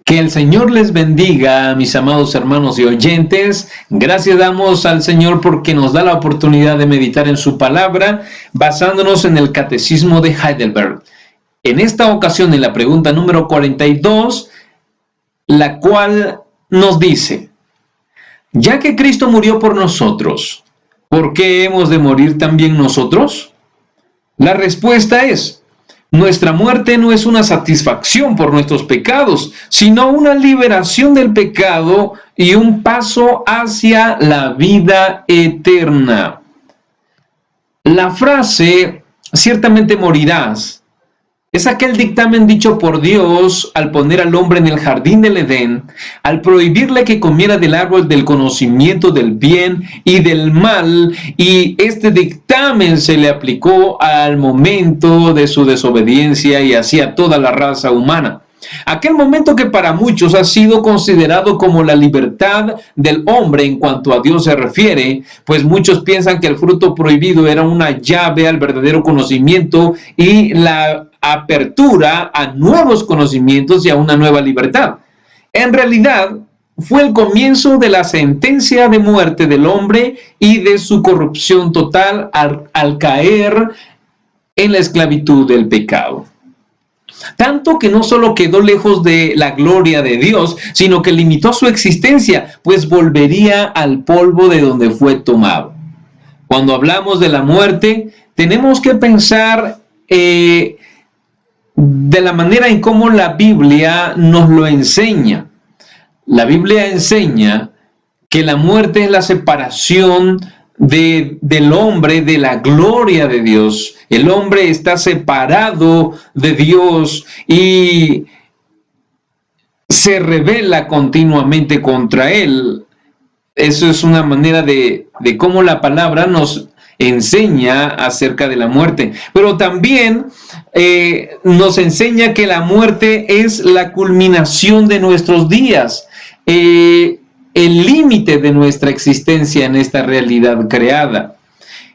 Que el Señor les bendiga, mis amados hermanos y oyentes. Gracias damos al Señor porque nos da la oportunidad de meditar en su palabra, basándonos en el Catecismo de Heidelberg. En esta ocasión, en la pregunta número 42, la cual nos dice: ya que Cristo murió por nosotros, ¿por qué hemos de morir también nosotros? La respuesta es: nuestra muerte no es una satisfacción por nuestros pecados, sino una liberación del pecado y un paso hacia la vida eterna. La frase "ciertamente morirás" es aquel dictamen dicho por Dios al poner al hombre en el jardín del Edén, al prohibirle que comiera del árbol del conocimiento del bien y del mal, y este dictamen se le aplicó al momento de su desobediencia y hacia toda la raza humana. Aquel momento que para muchos ha sido considerado como la libertad del hombre en cuanto a Dios se refiere, pues muchos piensan que el fruto prohibido era una llave al verdadero conocimiento y la apertura a nuevos conocimientos y a una nueva libertad. En realidad, fue el comienzo de la sentencia de muerte del hombre y de su corrupción total al caer en la esclavitud del pecado. Tanto que no solo quedó lejos de la gloria de Dios, sino que limitó su existencia, pues volvería al polvo de donde fue tomado. Cuando hablamos de la muerte, tenemos que pensar de la manera en cómo la Biblia nos lo enseña. La Biblia enseña que la muerte es la separación del hombre de la gloria de Dios. El hombre está separado de Dios y se rebela continuamente contra él. Eso es una manera de cómo la palabra nos enseña acerca de la muerte. Pero también nos enseña que la muerte es la culminación de nuestros días, el límite de nuestra existencia en esta realidad creada.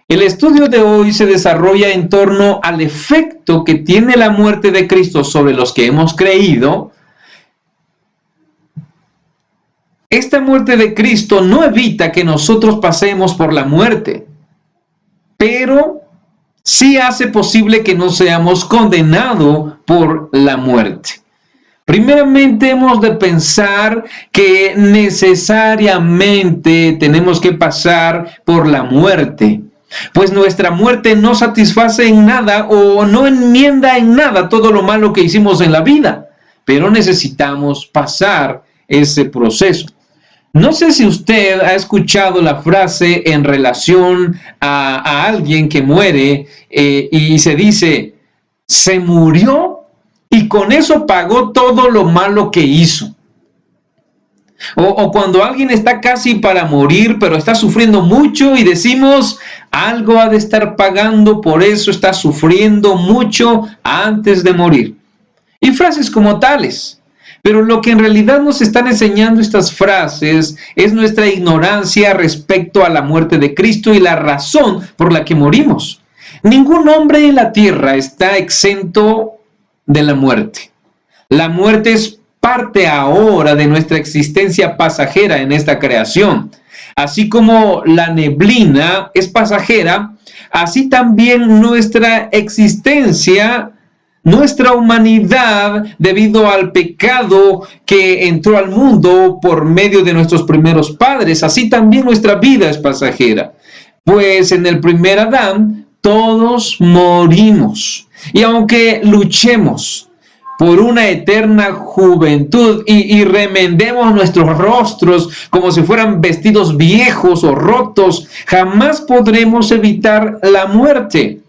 El estudio de hoy se desarrolla en torno al efecto que tiene la muerte de Cristo sobre los que hemos creído. Esta muerte de Cristo no evita que nosotros pasemos por la muerte, pero sí hace posible que no seamos condenados por la muerte. Primeramente hemos de pensar que necesariamente tenemos que pasar por la muerte, pues nuestra muerte no satisface en nada o no enmienda en nada todo lo malo que hicimos en la vida, pero necesitamos pasar ese proceso. No sé si usted ha escuchado la frase en relación a alguien que muere y se dice: se murió y con eso pagó todo lo malo que hizo. O cuando alguien está casi para morir, pero está sufriendo mucho y decimos: algo ha de estar pagando, por eso está sufriendo mucho antes de morir. Y frases como tales. Pero lo que en realidad nos están enseñando estas frases es nuestra ignorancia respecto a la muerte de Cristo y la razón por la que morimos. Ningún hombre en la tierra está exento de la muerte. La muerte es parte ahora de nuestra existencia pasajera en esta creación. Así como la neblina es pasajera, así también nuestra existencia, nuestra humanidad, debido al pecado que entró al mundo por medio de nuestros primeros padres, así también nuestra vida es pasajera. Pues en el primer Adán todos morimos. Y aunque luchemos por una eterna juventud y remendemos nuestros rostros como si fueran vestidos viejos o rotos, jamás podremos evitar la muerte.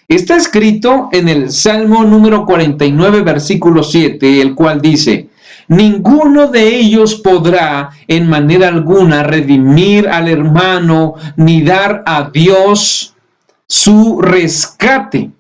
Está escrito en el Salmo número 49, versículo 7, el cual dice: ninguno de ellos podrá en manera alguna redimir al hermano, ni dar a Dios su rescate.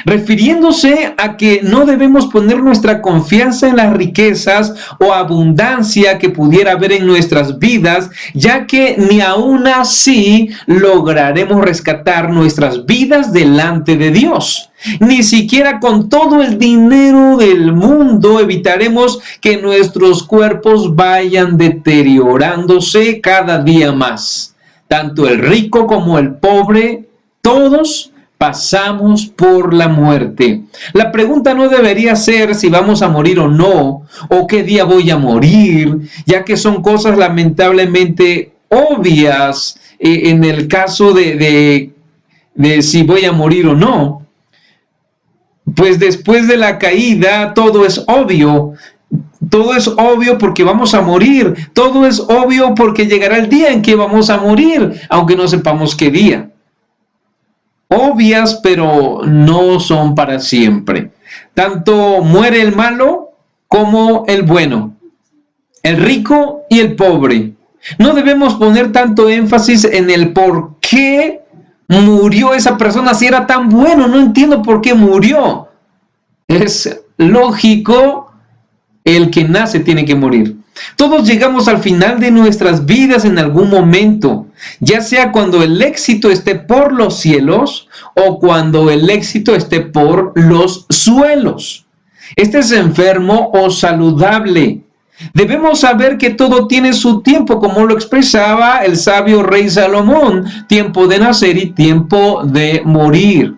refiriéndose a que no debemos poner nuestra confianza en las riquezas o abundancia que pudiera haber en nuestras vidas, ya que ni aún así lograremos rescatar nuestras vidas delante de Dios. Ni siquiera con todo el dinero del mundo evitaremos que nuestros cuerpos vayan deteriorándose cada día más. Tanto el rico como el pobre, todos pasamos por la muerte. La pregunta no debería ser si vamos a morir o no, o qué día voy a morir, ya que son cosas lamentablemente obvias en el caso de si voy a morir o no. Pues después de la caída todo es obvio. Todo es obvio porque vamos a morir. Todo es obvio porque llegará el día en que vamos a morir, aunque no sepamos qué día. Obvias, pero no son para siempre. Tanto muere el malo como el bueno, el rico y el pobre. No debemos poner tanto énfasis en el por qué murió esa persona si era tan bueno. No entiendo por qué murió. Es lógico, el que nace tiene que morir. Todos llegamos al final de nuestras vidas en algún momento, ya sea cuando el éxito esté por los cielos o cuando el éxito esté por los suelos. Estés enfermo o saludable. Debemos saber que todo tiene su tiempo, como lo expresaba el sabio rey Salomón: tiempo de nacer y tiempo de morir.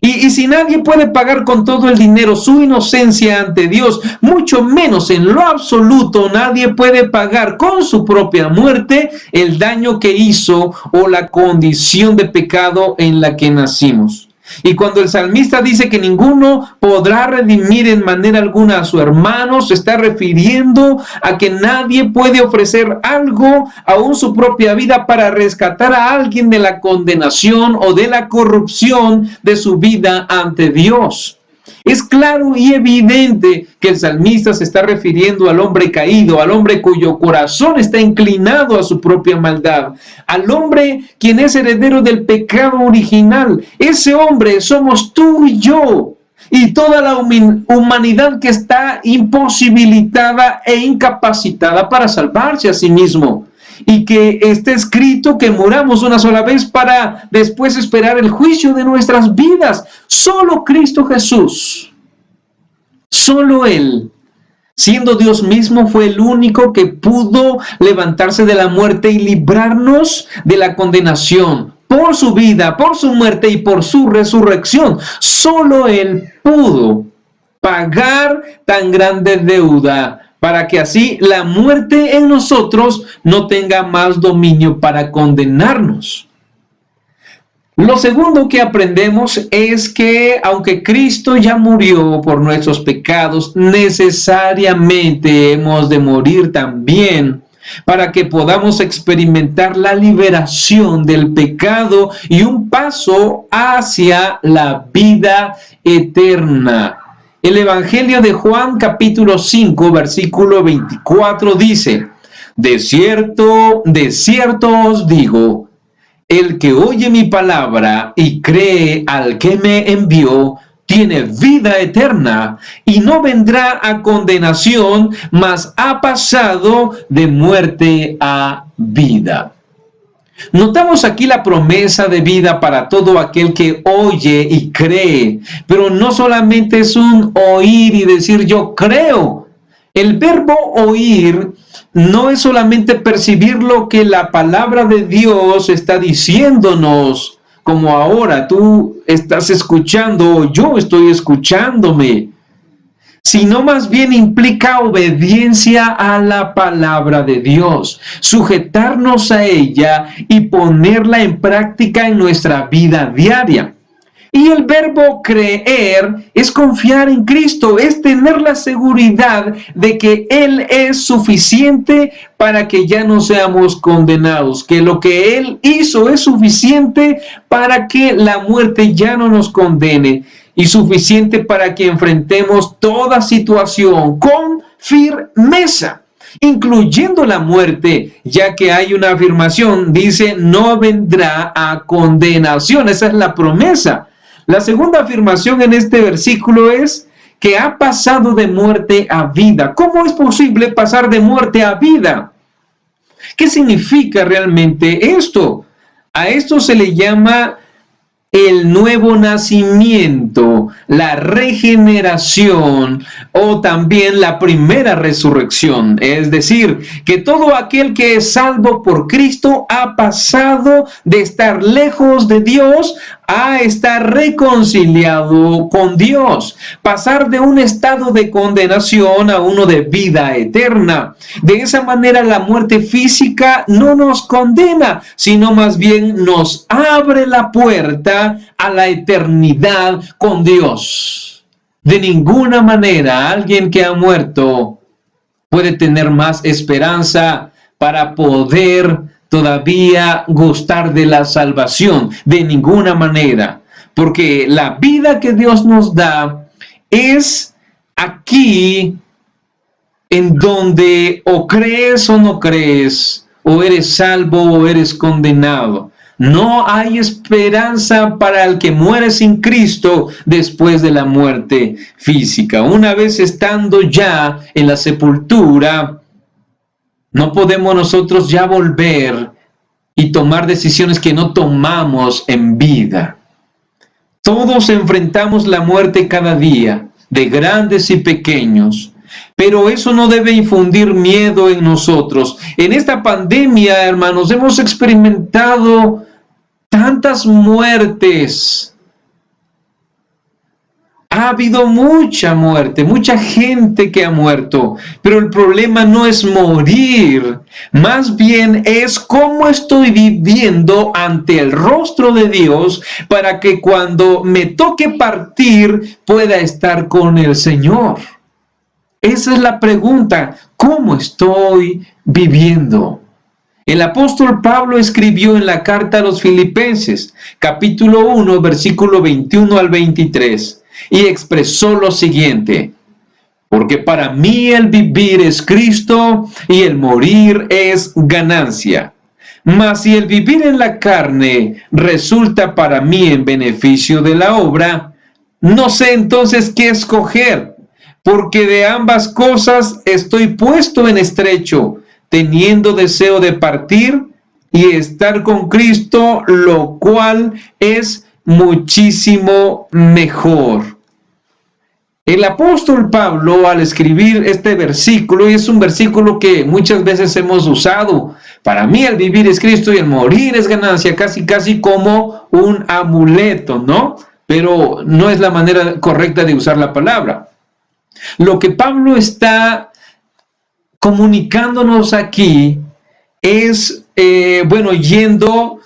Y si nadie puede pagar con todo el dinero su inocencia ante Dios, mucho menos en lo absoluto nadie puede pagar con su propia muerte el daño que hizo o la condición de pecado en la que nacimos. Y cuando el salmista dice que ninguno podrá redimir en manera alguna a su hermano, se está refiriendo a que nadie puede ofrecer algo, aún su propia vida, para rescatar a alguien de la condenación o de la corrupción de su vida ante Dios. Es claro y evidente que el salmista se está refiriendo al hombre caído, al hombre cuyo corazón está inclinado a su propia maldad, al hombre quien es heredero del pecado original. Ese hombre somos tú y yo, y toda la humanidad que está imposibilitada e incapacitada para salvarse a sí mismo. Y que está escrito que muramos una sola vez para después esperar el juicio de nuestras vidas. Solo Cristo Jesús, solo Él, siendo Dios mismo, fue el único que pudo levantarse de la muerte y librarnos de la condenación por su vida, por su muerte y por su resurrección. Solo Él pudo pagar tan grande deuda, para que así la muerte en nosotros no tenga más dominio para condenarnos. Lo segundo que aprendemos es que aunque Cristo ya murió por nuestros pecados, necesariamente hemos de morir también para que podamos experimentar la liberación del pecado y un paso hacia la vida eterna. El Evangelio de Juan, capítulo 5, versículo 24, dice: de cierto os digo, el que oye mi palabra y cree al que me envió, tiene vida eterna y no vendrá a condenación, mas ha pasado de muerte a vida. Notamos aquí la promesa de vida para todo aquel que oye y cree, pero no solamente es un oír y decir yo creo. El verbo oír no es solamente percibir lo que la palabra de Dios está diciéndonos, como ahora tú estás escuchando o yo estoy escuchándome, sino más bien implica obediencia a la palabra de Dios, sujetarnos a ella y ponerla en práctica en nuestra vida diaria. Y el verbo creer es confiar en Cristo, es tener la seguridad de que Él es suficiente para que ya no seamos condenados, que lo que Él hizo es suficiente para que la muerte ya no nos condene, y suficiente para que enfrentemos toda situación con firmeza, incluyendo la muerte, ya que hay una afirmación, dice, no vendrá a condenación. Esa es la promesa. La segunda afirmación en este versículo es que ha pasado de muerte a vida. ¿Cómo es posible pasar de muerte a vida? ¿Qué significa realmente esto? A esto se le llama el nuevo nacimiento, la regeneración o también la primera resurrección. Es decir, que todo aquel que es salvo por Cristo ha pasado de estar lejos de Dios a estar reconciliado con Dios. Pasar de un estado de condenación a uno de vida eterna. De esa manera la muerte física no nos condena, sino más bien nos abre la puerta a la eternidad con Dios. De ninguna manera alguien que ha muerto puede tener más esperanza para poder todavía gustar de la salvación. De ninguna manera. Porque la vida que Dios nos da es aquí en donde o crees o no crees, o eres salvo o eres condenado. No hay esperanza para el que muere sin Cristo después de la muerte física. Una vez estando ya en la sepultura, no podemos nosotros ya volver y tomar decisiones que no tomamos en vida. Todos enfrentamos la muerte cada día, de grandes y pequeños. Pero eso no debe infundir miedo en nosotros. En esta pandemia, hermanos, hemos experimentado tantas muertes. Ha habido mucha muerte, mucha gente que ha muerto, pero el problema no es morir, más bien es cómo estoy viviendo ante el rostro de Dios para que cuando me toque partir pueda estar con el Señor. Esa es la pregunta, ¿cómo estoy viviendo? El apóstol Pablo escribió en la carta a los Filipenses, capítulo 1, versículo 21 al 23, y expresó lo siguiente: porque para mí el vivir es Cristo y el morir es ganancia. Mas si el vivir en la carne resulta para mí en beneficio de la obra, no sé entonces qué escoger, porque de ambas cosas estoy puesto en estrecho, teniendo deseo de partir y estar con Cristo, lo cual es muchísimo mejor. El apóstol Pablo, al escribir este versículo, y es un versículo que muchas veces hemos usado, para mí el vivir es Cristo y el morir es ganancia, casi como un amuleto, ¿no? Pero no es la manera correcta de usar la palabra. Lo que Pablo está comunicándonos aquí es, yendo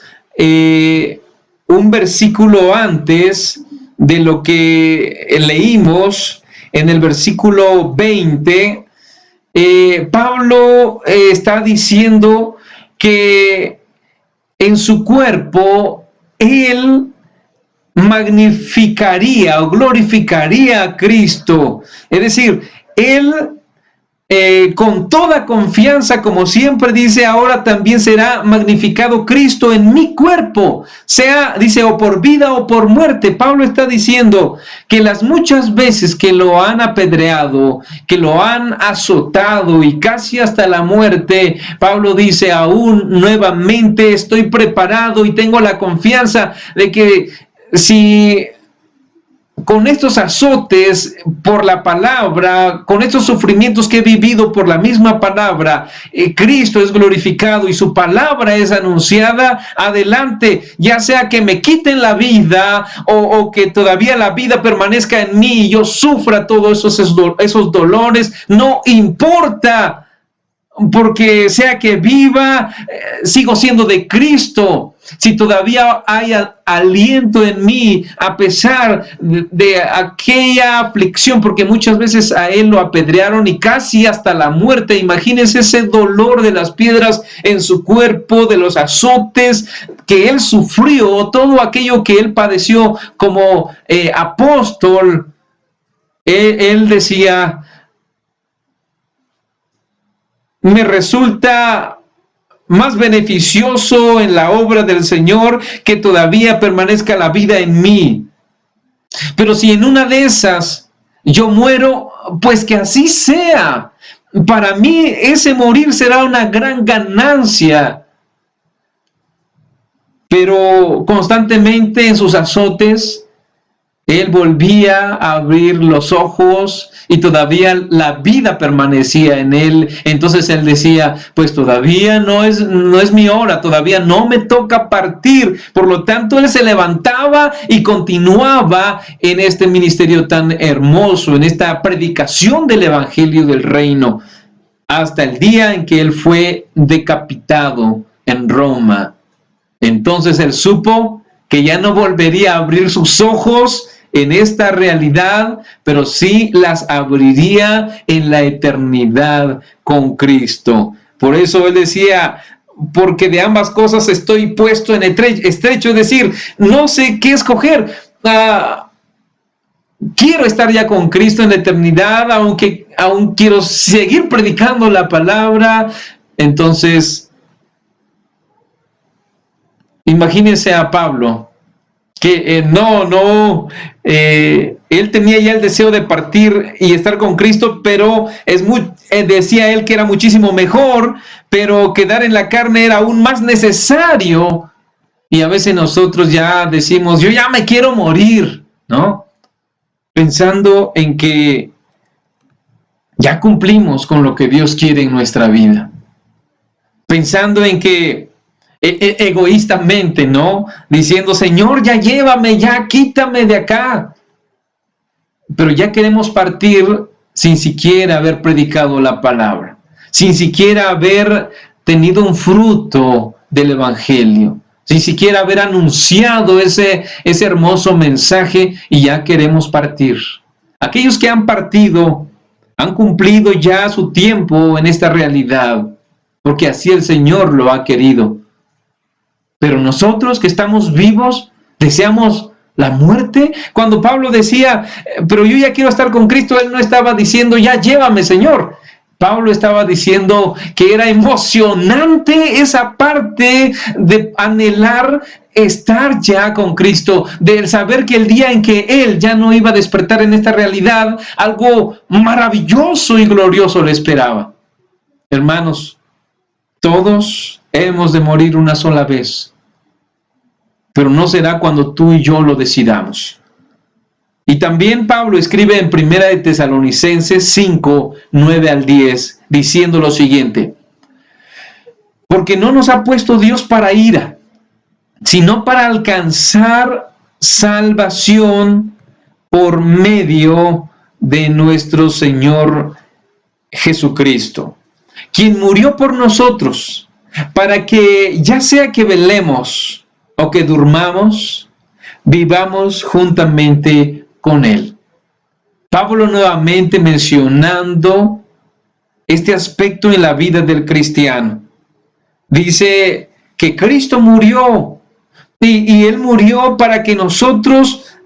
un versículo antes de lo que leímos en el versículo 20, Pablo está diciendo que en su cuerpo él magnificaría o glorificaría a Cristo. Es decir, él con toda confianza, como siempre dice, ahora también será magnificado Cristo en mi cuerpo, sea, dice, o por vida o por muerte. Pablo está diciendo que las muchas veces que lo han apedreado, que lo han azotado y casi hasta la muerte, Pablo dice, aún nuevamente estoy preparado y tengo la confianza de que si con estos azotes por la palabra, con estos sufrimientos que he vivido por la misma palabra, Cristo es glorificado y su palabra es anunciada, adelante, ya sea que me quiten la vida o que todavía la vida permanezca en mí y yo sufra todos esos dolores, no importa, porque sea que viva, sigo siendo de Cristo. Si todavía hay aliento en mí, a pesar de aquella aflicción, porque muchas veces a él lo apedrearon y casi hasta la muerte. Imagínense ese dolor de las piedras en su cuerpo, de los azotes que él sufrió, todo aquello que él padeció como apóstol. Él decía, me resulta más beneficioso en la obra del Señor que todavía permanezca la vida en mí. Pero si en una de esas yo muero, pues que así sea. Para mí ese morir será una gran ganancia. Pero constantemente en sus azotes, él volvía a abrir los ojos y todavía la vida permanecía en él. Entonces él decía, pues todavía no es mi hora, todavía no me toca partir. Por lo tanto, él se levantaba y continuaba en este ministerio tan hermoso, en esta predicación del evangelio del reino, hasta el día en que él fue decapitado en Roma. Entonces él supo que ya no volvería a abrir sus ojos en esta realidad, pero sí las abriría en la eternidad con Cristo. Por eso él decía, porque de ambas cosas estoy puesto en estrecho, es decir, no sé qué escoger. Quiero estar ya con Cristo en la eternidad, aunque aún quiero seguir predicando la palabra. Entonces, imagínense a Pablo, que él tenía ya el deseo de partir y estar con Cristo, pero decía él que era muchísimo mejor, pero quedar en la carne era aún más necesario. Y a veces nosotros ya decimos, yo ya me quiero morir, ¿no? Pensando en que ya cumplimos con lo que Dios quiere en nuestra vida. Pensando en que egoístamente, ¿no? Diciendo, Señor, ya llévame, ya quítame de acá. Pero ya queremos partir sin siquiera haber predicado la palabra, sin siquiera haber tenido un fruto del evangelio, sin siquiera haber anunciado ese hermoso mensaje, y ya queremos partir. Aquellos que han partido han cumplido ya su tiempo en esta realidad, porque así el Señor lo ha querido. Pero nosotros que estamos vivos, deseamos la muerte. Cuando Pablo decía, pero yo ya quiero estar con Cristo, él no estaba diciendo, ya llévame, Señor. Pablo estaba diciendo que era emocionante esa parte de anhelar estar ya con Cristo, de saber que el día en que él ya no iba a despertar en esta realidad, algo maravilloso y glorioso le esperaba. Hermanos, todos hemos de morir una sola vez, pero no será cuando tú y yo lo decidamos. Y también Pablo escribe en 1 de Tesalonicenses 5, 9 al 10, diciendo lo siguiente: porque no nos ha puesto Dios para ira, sino para alcanzar salvación por medio de nuestro Señor Jesucristo, quien murió por nosotros, para que ya sea que velemos o que durmamos, vivamos juntamente con Él. Pablo nuevamente mencionando este aspecto en la vida del cristiano. Dice que Cristo murió y Él murió para que nosotros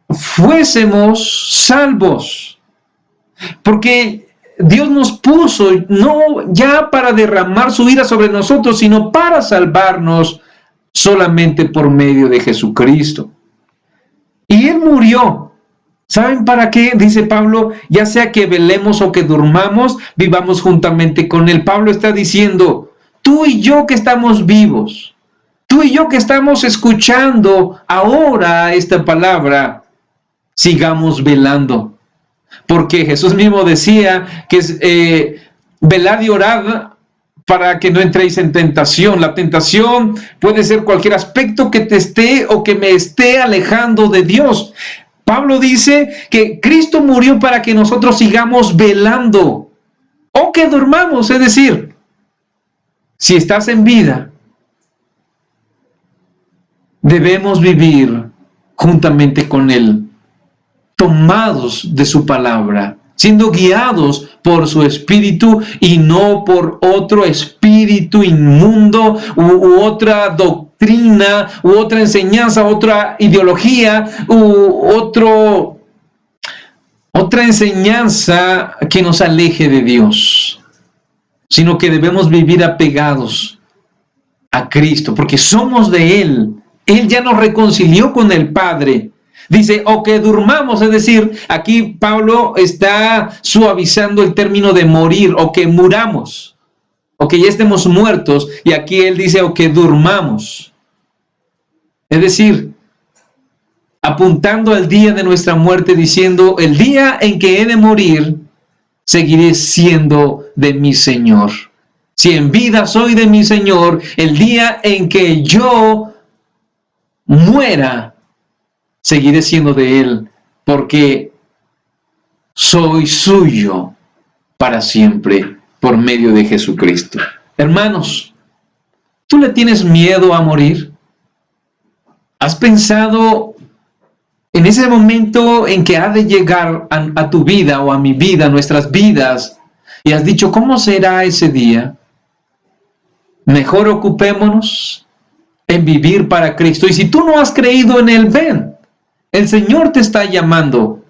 fuésemos salvos. Porque Dios nos puso no ya para derramar su ira sobre nosotros, sino para salvarnos solamente por medio de Jesucristo. Y Él murió. ¿Saben para qué? Dice Pablo, ya sea que velemos o que durmamos, vivamos juntamente con Él. Pablo está diciendo, tú y yo que estamos vivos, tú y yo que estamos escuchando ahora esta palabra, sigamos velando. Porque Jesús mismo decía que velad y orad para que no entréis en tentación. La tentación puede ser cualquier aspecto que te esté o que me esté alejando de Dios. Pablo dice que Cristo murió para que nosotros sigamos velando o que durmamos. Es decir, si estás en vida, debemos vivir juntamente con Él, tomados de su palabra, siendo guiados por su espíritu y no por otro espíritu inmundo u otra doctrina u otra enseñanza, otra ideología otra enseñanza que nos aleje de Dios, sino que debemos vivir apegados a Cristo, porque somos de Él. Él ya nos reconcilió con el Padre. Dice, o que durmamos, es decir, aquí Pablo está suavizando el término de morir, o que muramos, o que ya estemos muertos, y aquí él dice, o que durmamos. Es decir, apuntando al día de nuestra muerte, diciendo, el día en que he de morir, seguiré siendo de mi Señor. Si en vida soy de mi Señor, el día en que yo muera, seguiré siendo de Él, porque soy suyo para siempre por medio de Jesucristo. Hermanos, ¿tú le tienes miedo a morir? ¿Has pensado en ese momento en que ha de llegar a tu vida o a mi vida, a nuestras vidas, y has dicho, ¿cómo será ese día? Mejor ocupémonos en vivir para Cristo. Y si tú no has creído en Él, ven. El Señor te está llamando.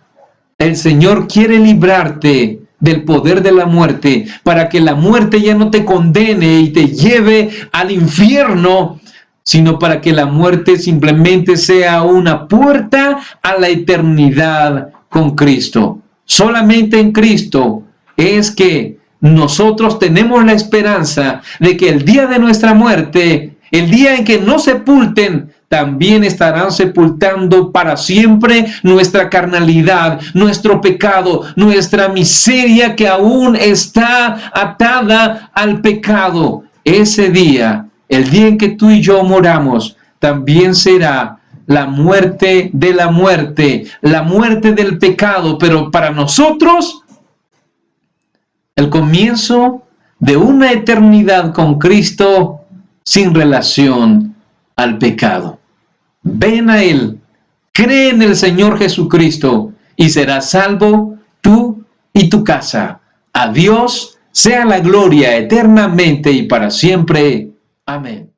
El Señor quiere librarte del poder de la muerte, para que la muerte ya no te condene y te lleve al infierno, sino para que la muerte simplemente sea una puerta a la eternidad con Cristo. Solamente en Cristo es que nosotros tenemos la esperanza de que el día de nuestra muerte, el día en que nos sepulten, también estarán sepultando para siempre nuestra carnalidad, nuestro pecado, nuestra miseria que aún está atada al pecado. Ese día, el día en que tú y yo moramos, también será la muerte de la muerte, la muerte del pecado, pero para nosotros, el comienzo de una eternidad con Cristo sin relación al pecado. Ven a Él, cree en el Señor Jesucristo y serás salvo tú y tu casa. A Dios sea la gloria eternamente y para siempre. Amén.